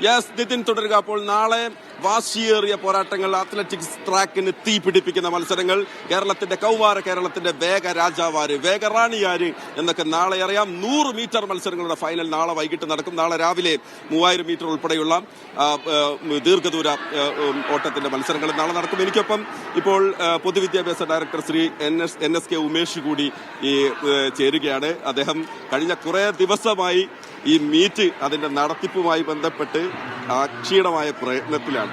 Yes Nitin തുടരുക. അപ്പോൾ നാളെ വാശിയേറിയ പോരാട്ടങ്ങൾ, അത്ലറ്റിക്സ് ട്രാക്കിന് തീ പിടിപ്പിക്കുന്ന മത്സരങ്ങൾ, കേരളത്തിന്റെ കൗമാര, കേരളത്തിന്റെ വേഗ രാജാവാര്, വേഗറാണിയാര് എന്നൊക്കെ നാളെ അറിയാം. 100 മീറ്റർ മത്സരങ്ങളുടെ ഫൈനൽ നാളെ വൈകിട്ട് നടക്കും. നാളെ രാവിലെ 3000 മീറ്റർ ഉൾപ്പെടെയുള്ള ദീർഘദൂര ഓട്ടത്തിന്റെ മത്സരങ്ങൾ നാളെ നടക്കും. എനിക്കൊപ്പം ഇപ്പോൾ പൊതുവിദ്യാഭ്യാസ ഡയറക്ടർ ശ്രീ NSK ഉമേഷ് കൂടി ചേരുകയാണ്. അദ്ദേഹം കഴിഞ്ഞ കുറെ ദിവസമായി ഈ മീറ്റ് അതിന്റെ നടത്തിപ്പുമായി ബന്ധപ്പെട്ട് അക്ഷീണമായ പ്രയത്നത്തിലാണ്.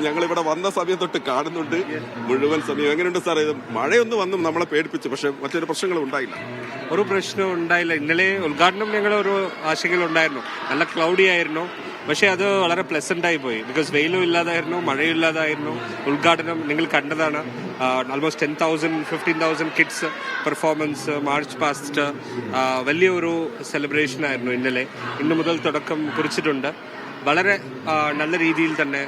ഞങ്ങളിവിടെ വന്ന സമയം തൊട്ട് കാണുന്നുണ്ട് മുഴുവൻ സമയം. എങ്ങനെയുണ്ട് സാർ? ഇത് മഴയൊന്ന് വന്നും നമ്മളെ പേടിപ്പിച്ചു, പക്ഷെ മറ്റൊരു പ്രശ്നങ്ങളും ഉണ്ടായില്ല. ഒരു പ്രശ്നവും ഉണ്ടായില്ല. ഇന്നലെ ഉദ്ഘാടനം ഞങ്ങൾ ഒരു ആശങ്കകളുണ്ടായിരുന്നു. നല്ല ക്ലൗഡി ആയിരുന്നു, പക്ഷെ അത് വളരെ പ്ലസന്റ് ആയി പോയി. ബിക്കോസ് വെയിലും ഇല്ലാതായിരുന്നു, മഴയും ഇല്ലാതായിരുന്നു. ഉദ്ഘാടനം നിങ്ങൾ കണ്ടതാണ്. Almost 10,000 15,000 kids performance, March past, വലിയൊരു സെലിബ്രേഷൻ ആയിരുന്നു ഇന്നലെ. ഇന്നു മുതൽ തുടക്കം കുറിച്ചിട്ടുണ്ട്. വളരെ നല്ല രീതിയിൽ തന്നെ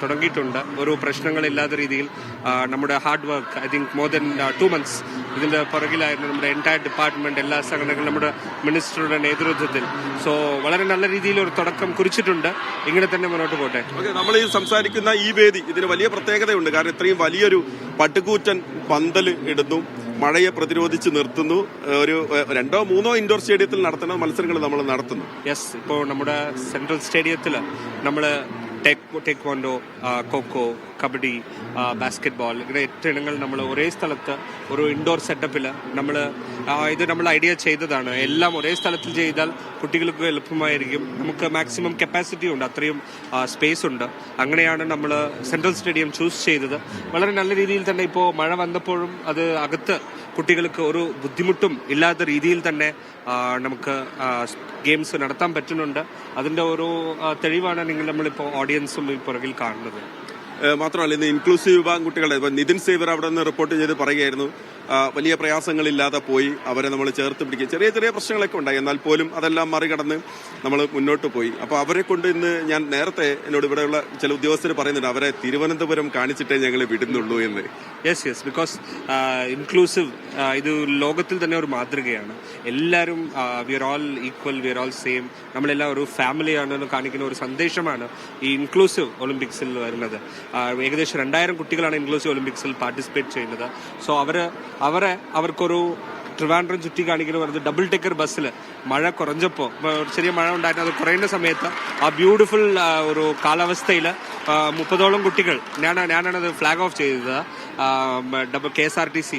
തുടങ്ങിയിട്ടുണ്ട്. ഒരു പ്രശ്നങ്ങളില്ലാത്ത രീതിയിൽ നമ്മുടെ hard work, I think more than 2 months ഇതിന്റെ പുറകിലായിരുന്നു നമ്മുടെ എൻറ്റയർ ഡിപ്പാർട്ട്മെന്റ്, എല്ലാ സംഘടനകളും നമ്മുടെ മിനിസ്റ്ററുടെ നേതൃത്വത്തിൽ. സോ വളരെ നല്ല രീതിയിൽ ഒരു തുടക്കം കുറിച്ചിട്ടുണ്ട്. ഇങ്ങനെ തന്നെ മുന്നോട്ട് പോട്ടെ. നമ്മൾ ഈ സംസാരിക്കുന്ന ഈ വേദി ഇതിന് വലിയ പ്രത്യേകതയുണ്ട്. കാരണം ഇത്രയും വലിയൊരു പട്ടുകൂറ്റൻ പന്തല് ഇടുന്നു, മഴയെ പ്രതിരോധിച്ച് നിർത്തുന്നു. ഒരു 2-3 ഇൻഡോർ സ്റ്റേഡിയത്തിൽ നടത്തുന്ന മത്സരങ്ങൾ നമ്മൾ നടത്തുന്നു. യെസ്, ഇപ്പോൾ നമ്മുടെ സെൻട്രൽ സ്റ്റേഡിയത്തിൽ നമ്മൾ ടേക്വോണ്ടോ, ഖോഖോ, കബഡി, ബാസ്കറ്റ്ബോൾ, ഇങ്ങനെ 8 ഇനങ്ങൾ നമ്മൾ ഒരേ സ്ഥലത്ത് ഒരു ഇൻഡോർ സെറ്റപ്പിൽ നമ്മൾ ഐഡിയ ചെയ്തതാണ്. എല്ലാം ഒരേ സ്ഥലത്തിൽ ചെയ്താൽ കുട്ടികൾക്ക് എളുപ്പമായിരിക്കും. നമുക്ക് മാക്സിമം കപ്പാസിറ്റി ഉണ്ട്, അത്രയും സ്പേസ് ഉണ്ട്. അങ്ങനെയാണ് നമ്മൾ സെൻട്രൽ സ്റ്റേഡിയം ചൂസ് ചെയ്തത്. വളരെ നല്ല രീതിയിൽ തന്നെ ഇപ്പോൾ മഴ വന്നപ്പോഴും അത് അകത്ത് കുട്ടികൾക്ക് ഒരു ബുദ്ധിമുട്ടും ഇല്ലാത്ത രീതിയിൽ തന്നെ നമുക്ക് ഗെയിംസ് നടത്താൻ പറ്റുന്നുണ്ട്. അതിന്റെ ഒരു തെളിവാണ് നമ്മളിപ്പോൾ ഓഡിയൻസും ഈ പുറകിൽ കാണുന്നത്. മാത്രമല്ല ഇന്ന് ഇൻക്ലൂസീവ് വിഭാഗം കുട്ടികളുടെ നിതിൻ സേവർ അവിടെ നിന്ന് റിപ്പോർട്ട് ചെയ്ത് പറയുകയായിരുന്നു, വലിയ പ്രയാസങ്ങളില്ലാതെ പോയി അവരെ നമ്മൾ ചേർത്ത് പിടിക്കുക. ചെറിയ ചെറിയ പ്രശ്നങ്ങളൊക്കെ ഉണ്ടായി, എന്നാൽ പോലും അതെല്ലാം മറികടന്ന് നമ്മൾ മുന്നോട്ട് പോയി. അപ്പോൾ അവരെ കൊണ്ട് ഇന്ന് ഞാൻ നേരത്തെ എന്നോട് ഇവിടെയുള്ള ചില ഉദ്യോഗസ്ഥർ പറയുന്നുണ്ട്, അവരെ തിരുവനന്തപുരം കാണിച്ചിട്ടേ ഞങ്ങൾ വിടുന്നുള്ളൂ എന്ന്. യെസ്, ബിക്കോസ് ഇൻക്ലൂസീവ് ഇത് ലോകത്തിൽ തന്നെ ഒരു മാതൃകയാണ്. എല്ലാവരും we are all equal, we are all same, നമ്മളെല്ലാം ഒരു ഫാമിലിയാണെന്ന് കാണിക്കുന്ന ഒരു സന്ദേശമാണ് ഈ ഇൻക്ലൂസീവ് ഒളിമ്പിക്സിൽ വരുന്നത്. ഏകദേശം 2000 കുട്ടികളാണ് ഇൻക്ലൂസീവ് ഒളിമ്പിക്സിൽ പാർട്ടിസിപ്പേറ്റ് ചെയ്യുന്നത്. സോ അവർക്കൊരു ട്രിവാൻഡ്രം ചുറ്റി കാണിക്കുന്ന പറഞ്ഞത് ഡബിൾ ടെക്കർ ബസ്സിൽ മഴ കുറഞ്ഞപ്പോൾ, ചെറിയ മഴ ഉണ്ടായിരുന്നു, അത് കുറയുന്ന സമയത്ത് ആ ബ്യൂട്ടിഫുൾ ഒരു കാലാവസ്ഥയിൽ 30ഓളം കുട്ടികൾ, ഞാനാണത് ഫ്ലാഗ് ഓഫ് ചെയ്തത്. KSRTC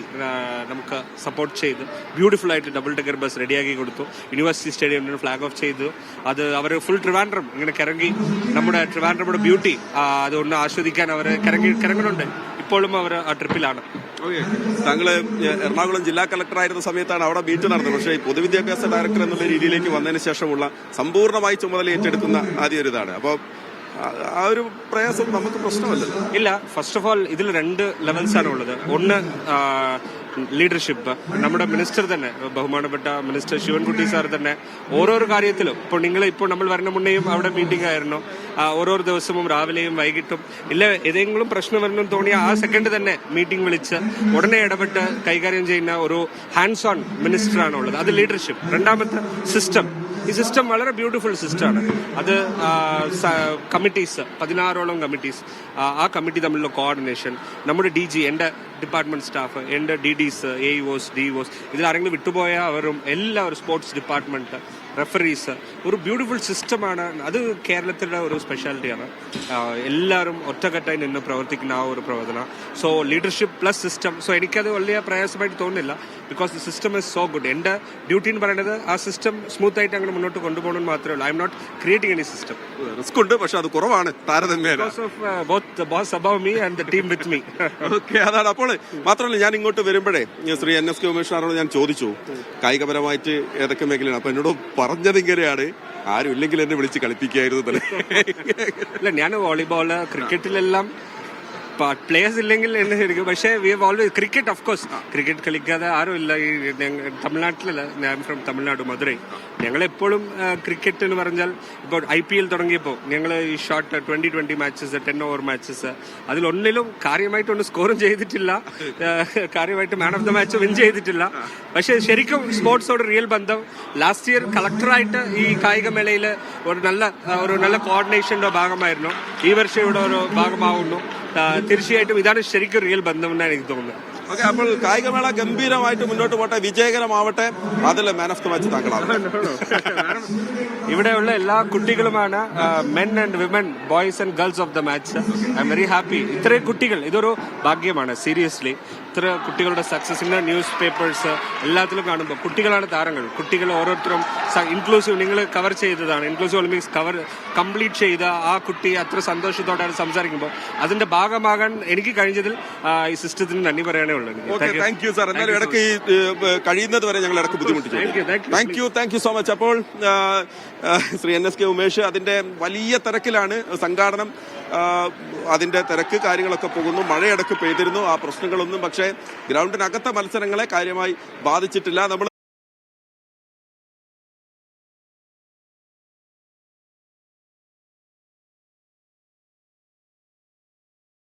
നമുക്ക് സപ്പോർട്ട് ചെയ്ത് ബ്യൂട്ടിഫുൾ ആയിട്ട് ഡബിൾ ടെക്കർ ബസ് റെഡിയാക്കി കൊടുത്തു. യൂണിവേഴ്സിറ്റി സ്റ്റേഡിയത്തിൽ ഫ്ലാഗ് ഓഫ് ചെയ്തു. അത് അവർ ഫുൾ ട്രിവാൻഡ്രം ഇങ്ങനെ കിറങ്ങി നമ്മുടെ ട്രിവാൻഡ്രയുടെ ബ്യൂട്ടി അതൊന്ന് ആസ്വദിക്കാൻ അവർ കിറങ്ങുന്നുണ്ട്. ഇപ്പോഴും അവർ ആ ട്രിപ്പിലാണ്. താങ്കള് എറണാകുളം ജില്ലാ കളക്ടറായിരുന്ന സമയത്താണ് അവിടെ മീറ്റ് നടന്നത്. പക്ഷേ പൊതുവിദ്യാഭ്യാസ ഡയറക്ടർ എന്നുള്ള രീതിയിലേക്ക് വന്നതിന് ശേഷമുള്ള സമ്പൂർണ്ണമായി ചുമതല ഏറ്റെടുക്കുന്ന ആദ്യ ഒരു ഇതാണ്. അപ്പോൾ ആ ഒരു പ്രയാസം നമുക്ക് പ്രശ്നമല്ലല്ലോ. ഇല്ല, ഫസ്റ്റ് ഓഫ് ഓൾ ഇതിൽ 2 ലെവൽസ് ആണ് ഉള്ളത്. ഒന്ന് ലീഡർഷിപ്പ്. നമ്മുടെ മിനിസ്റ്റർ തന്നെ, ബഹുമാനപ്പെട്ട മിനിസ്റ്റർ ശിവൻകുട്ടി സാർ തന്നെ ഓരോരോ കാര്യത്തിലും, ഇപ്പോൾ നമ്മൾ വരണ മുന്നേയും അവിടെ മീറ്റിംഗ് ആയിരുന്നു. ഓരോ ദിവസവും രാവിലെയും വൈകിട്ടും ഇല്ല ഏതെങ്കിലും പ്രശ്നം വരണമെന്ന് തോന്നിയ ആ സെക്കൻഡ് തന്നെ മീറ്റിംഗ് വിളിച്ച് ഉടനെ ഇടപെട്ട് കൈകാര്യം ചെയ്യുന്ന ഒരു ഹാൻഡ്സ് ഓൺ മിനിസ്റ്ററാണ് ഉള്ളത്. അത് ലീഡർഷിപ്പ്. രണ്ടാമത്തെ സിസ്റ്റം. ഈ സിസ്റ്റം വളരെ ബ്യൂട്ടിഫുൾ സിസ്റ്റമാണ്. അത് കമ്മിറ്റീസ്, 16ഓളം കമ്മിറ്റീസ്, ആ കമ്മിറ്റി തമ്മിലുള്ള കോർഡിനേഷൻ, നമ്മുടെ DG, എൻ്റെ ഡിപ്പാർട്ട്മെന്റ് സ്റ്റാഫ്, എൻ്റെ DDs, AEOs, DEOs, ഇതിൽ ആരെങ്കിലും വിട്ടുപോയ അവരും എല്ലാവരും, സ്പോർട്സ് ഡിപ്പാർട്ട്മെന്റ്, റെഫറീസ്, ഒരു ബ്യൂട്ടിഫുൾ സിസ്റ്റമാണ്. അത് കേരളത്തിലെ ഒരു സ്പെഷ്യാലിറ്റിയാണ്. എല്ലാവരും ഒറ്റക്കെട്ടായി നിന്ന് പ്രവർത്തിക്കുന്ന ആ ഒരു പ്രവർത്തനം. So leadership plus system. So എനിക്കത് വലിയ പ്രയാസമായിട്ട് തോന്നുന്നില്ല, because the system is so good. എൻ്റെ ഡ്യൂട്ടി എന്ന് പറയുന്നത് ആ സിസ്റ്റം സ്മൂത്ത് ആയിട്ട് അങ്ങനെ മുന്നോട്ട് കൊണ്ടുപോകണമെന്ന് മാത്രമേ ഉള്ളൂ. I am not creating any system. Risk ഉണ്ട്, പക്ഷെ അത് കുറവാണ് താരതമ്യേന. Boss above me and the team with me. Okay, അതാണ്. അപ്പോൾ മാത്രമല്ല ഞാൻ ഇങ്ങോട്ട് വരുമ്പോഴേ ശ്രീ NSK ഉമേഷ് ഞാൻ ചോദിച്ചു കായികപരമായിട്ട് ഏതൊക്കെ മേഖലയാണ്. അപ്പൊ എന്നോട് പറഞ്ഞത് ഇങ്ങനെയാണ്, ആരും ഇല്ലെങ്കിൽ എന്നെ വിളിച്ച് കളിപ്പിക്കായിരുന്നു. ഇല്ല, ഞാൻ വോളിബോള്, ക്രിക്കറ്റിലെല്ലാം പ്ലേയേഴ്സ് ഇല്ലെങ്കിൽ എന്ന് ശരിക്കും. പക്ഷേ we have always cricket, of course cricket കളിക്കാതെ ആരും ഇല്ല ഈ തമിഴ്നാട്ടിലല്ല. ഞാൻ ഫ്രം തമിഴ്നാട്, മധുരൈ. ഞങ്ങളെപ്പോഴും ക്രിക്കറ്റ് എന്ന് പറഞ്ഞാൽ ഇപ്പോൾ IPL തുടങ്ങിയപ്പോൾ ഞങ്ങൾ ഈ ഷോർട്ട് 20 മാച്ചസ് 10 ഓവർ മാച്ചസ് അതിലൊന്നിലും കാര്യമായിട്ടൊന്നും സ്കോറും ചെയ്തിട്ടില്ല, കാര്യമായിട്ട് മാൻ ഓഫ് ദ മാച്ച് വിൻ ചെയ്തിട്ടില്ല. പക്ഷെ ശരിക്കും സ്പോർട്സോട് റിയൽ ബന്ധം ലാസ്റ്റ് ഇയർ കളക്ടറായിട്ട് ഈ കായികമേളയിൽ ഒരു നല്ല കോർഡിനേഷന്റെ ഭാഗമായിരുന്നു. ഈ വർഷം ഇവിടെ ഒരു ഭാഗമാവുന്നു. തീർച്ചയായിട്ടും ഇതാണ് ശരിക്കും റിയൽ ബന്ധം എന്നാണ് എനിക്ക് തോന്നുന്നത്. ഓക്കെ, അപ്പോൾ കായികമേള ഗംഭീരമായിട്ട് മുന്നോട്ട് പോട്ടെ, വിജയകരമാവട്ടെ. അതിൽ മാൻ ഓഫ് ദ മാച്ച് താങ്കളാണ്. ഇവിടെയുള്ള എല്ലാ കുട്ടികളുമാണ് men and women, boys and girls of the match. I am very happy. ഇത്രയും കുട്ടികൾ, ഇതൊരു ഭാഗ്യമാണ് സീരിയസ്ലി. ഇത്ര കുട്ടികളുടെ സക്സസിന്റെ ന്യൂസ് പേപ്പേഴ്സ് എല്ലാത്തിലും കാണുമ്പോൾ കുട്ടികളാണ് താരങ്ങൾ. കുട്ടികൾ ഓരോരുത്തരും ഇൻക്ലൂസീവ്, നിങ്ങൾ കവർ ചെയ്തതാണ് ഇൻക്ലൂസീവ് ഒളിമ്പിക്സ് കംപ്ലീറ്റ് ചെയ്ത ആ കുട്ടി അത്ര സന്തോഷത്തോടെയാണ് സംസാരിക്കുമ്പോൾ അതിന്റെ ഭാഗമാകാൻ എനിക്ക് കഴിഞ്ഞതിൽ ഈ സിസ്റ്റത്തിന് നന്ദി പറയാനേ ഉള്ളൂ. Thank you sir. എന്നാലും ഇടയ്ക്ക് ഈ കഴിയുന്നത് വരെ ഞങ്ങൾ ഇടയ്ക്ക് ബുദ്ധിമുട്ടിച്ചു. Thank you so much. അപ്പോൾ ശ്രീ NSK ഉമേഷ് അതിന്റെ വലിയ തിരക്കിലാണ്. സംഘാടനം അതിന്റെ തിരക്ക് കാര്യങ്ങളൊക്കെ പോകുന്നു. മഴയിടക്ക് പെയ്തിരുന്നു. ആ പ്രശ്നങ്ങളൊന്നും പക്ഷേ ഗ്രൗണ്ടിനകത്തെ മത്സരങ്ങളെ കാര്യമായി ബാധിച്ചിട്ടില്ല. നമ്മൾ